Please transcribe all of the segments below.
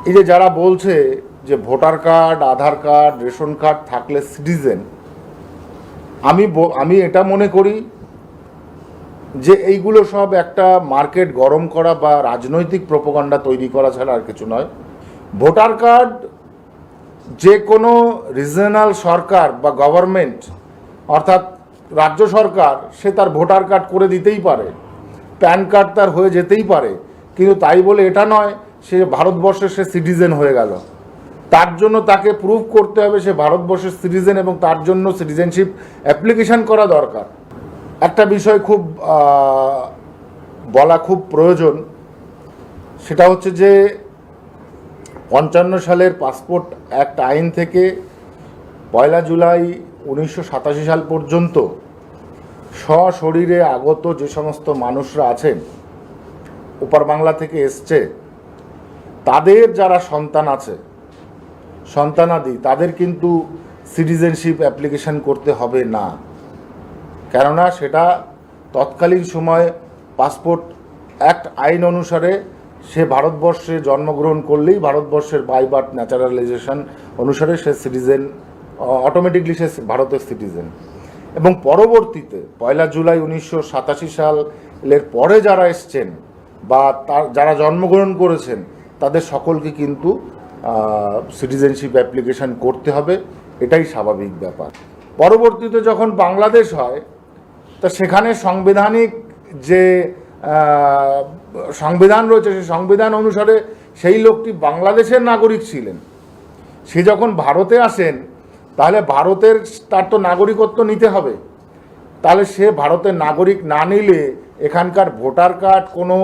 এই যে যারা বলছে যে ভোটার কার্ড, আধার কার্ড, রেশন কার্ড থাকলে সিটিজেন, আমি এটা মনে করি যে এইগুলো সব একটা মার্কেট গরম করা বা রাজনৈতিক প্রোপাগান্ডা তৈরি করা ছাড়া আর কিছু নয়। ভোটার কার্ড যে কোনো রিজনাল সরকার বা গভর্নমেন্ট, অর্থাৎ রাজ্য সরকার, সে তার ভোটার কার্ড করে দিতেই পারে, প্যান কার্ড তার হয়ে যেতেই পারে, কিন্তু তাই বলে এটা নয় সে ভারতবর্ষের সে সিটিজেন হয়ে গেল। তার জন্য তাকে প্রুভ করতে হবে সে ভারতবর্ষের সিটিজেন, এবং তার জন্য সিটিজেনশিপ অ্যাপ্লিকেশন করা দরকার। একটা বিষয় খুব বলা খুব প্রয়োজন, সেটা হচ্ছে যে 55 সালের পাসপোর্ট অ্যাক্ট আইন থেকে 1 জুলাই 1987 সাল পর্যন্ত সশরীরে আগত যে সমস্ত মানুষরা আছেন, ওপার বাংলা থেকে এসছে, তাদের যারা সন্তান আছে, সন্তানাদি, তাদের কিন্তু সিটিজেনশিপ অ্যাপ্লিকেশন করতে হবে না। কেননা সেটা তৎকালীন সময় পাসপোর্ট অ্যাক্ট আইন অনুসারে সে ভারতবর্ষে জন্মগ্রহণ করলেই ভারতবর্ষের বাই বার্থ ন্যাচারালাইজেশন অনুসারে সে সিটিজেন, অটোমেটিকলি সে ভারতের সিটিজেন। এবং পরবর্তীতে 1 জুলাই 1987 সালের পরে যারা এসছেন বা যারা জন্মগ্রহণ করেছেন, তাদের সকলকে কিন্তু সিটিজেনশিপ অ্যাপ্লিকেশন করতে হবে, এটাই স্বাভাবিক ব্যাপার। পরবর্তীতে যখন বাংলাদেশ হয়, তা সেখানে সাংবিধানিক যে সংবিধান রয়েছে, সেই সংবিধান অনুসারে সেই লোকটি বাংলাদেশের নাগরিক ছিলেন। সে যখন ভারতে আসেন, তাহলে ভারতের তার তো নাগরিকত্ব নিতে হবে। তাহলে সে ভারতের নাগরিক না নিলে এখানকার ভোটার কার্ড কোনো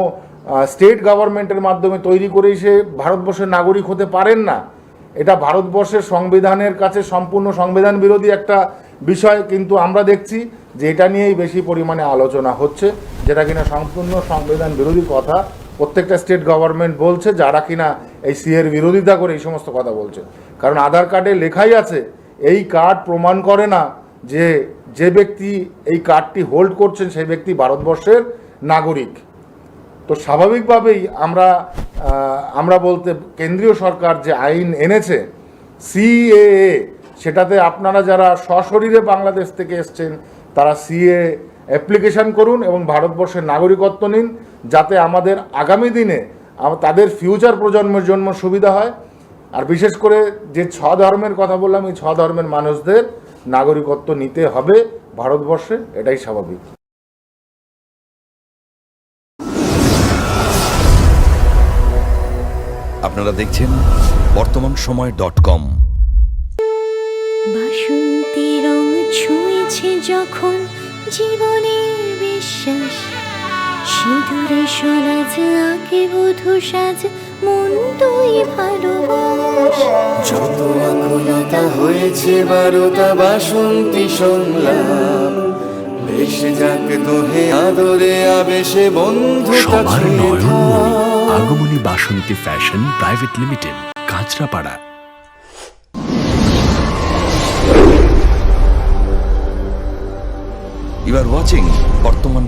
স্টেট গভর্নমেন্টের মাধ্যমে তৈরি করেই সে ভারতবর্ষের নাগরিক হতে পারেন না। এটা ভারতবর্ষের সংবিধানের কাছে সম্পূর্ণ সংবিধান বিরোধী একটা বিষয়। কিন্তু আমরা দেখছি যে এটা নিয়েই বেশি পরিমাণে আলোচনা হচ্ছে, যেটা কিনা সম্পূর্ণ সংবিধান বিরোধী কথা প্রত্যেকটা স্টেট গভর্নমেন্ট বলছে, যারা কিনা এই সিএর বিরোধিতা করে এই সমস্ত কথা বলছে। কারণ আধার কার্ডে লেখাই আছে, এই কার্ড প্রমাণ করে না যে যে ব্যক্তি এই কার্ডটি হোল্ড করছেন সেই ব্যক্তি ভারতবর্ষের নাগরিক। তো স্বাভাবিকভাবেই আমরা বলতে কেন্দ্রীয় সরকার যে আইন এনেছে সিএএ, সেটাতে আপনারা যারা সশরীরে বাংলাদেশ থেকে এসছেন তারা সিএ অ্যাপ্লিকেশন করুন এবং ভারতবর্ষের নাগরিকত্ব নিন, যাতে আমাদের আগামী দিনে তাদের ফিউচার প্রজন্মের জন্য সুবিধা হয়। আর বিশেষ করে যে 6 ধর্মের কথা বললাম, এই 6 ধর্মের মানুষদের নাগরিকত্ব নিতে হবে ভারতবর্ষে, এটাই স্বাভাবিক। আপনারা দেখছেন বর্তমানসময়.com। বাসন্তী রং ছুঁয়েছে যখন জীবনের বিশ্বাস, সিঁদুরে সরাজ আঁকে বধূ সাজ, মন তুই ভালোবাস। যত আকুলতা হয়েছে বারোটা বাসন্তী সংলাপ, ভেসে যাক দোহে আদরে আবেশে বন্ধুতা সবার ছুঁয়ে নয়নমণি থাক। Agamani Basanti fashion private limited, Kanchrapara. You are watching বর্তমান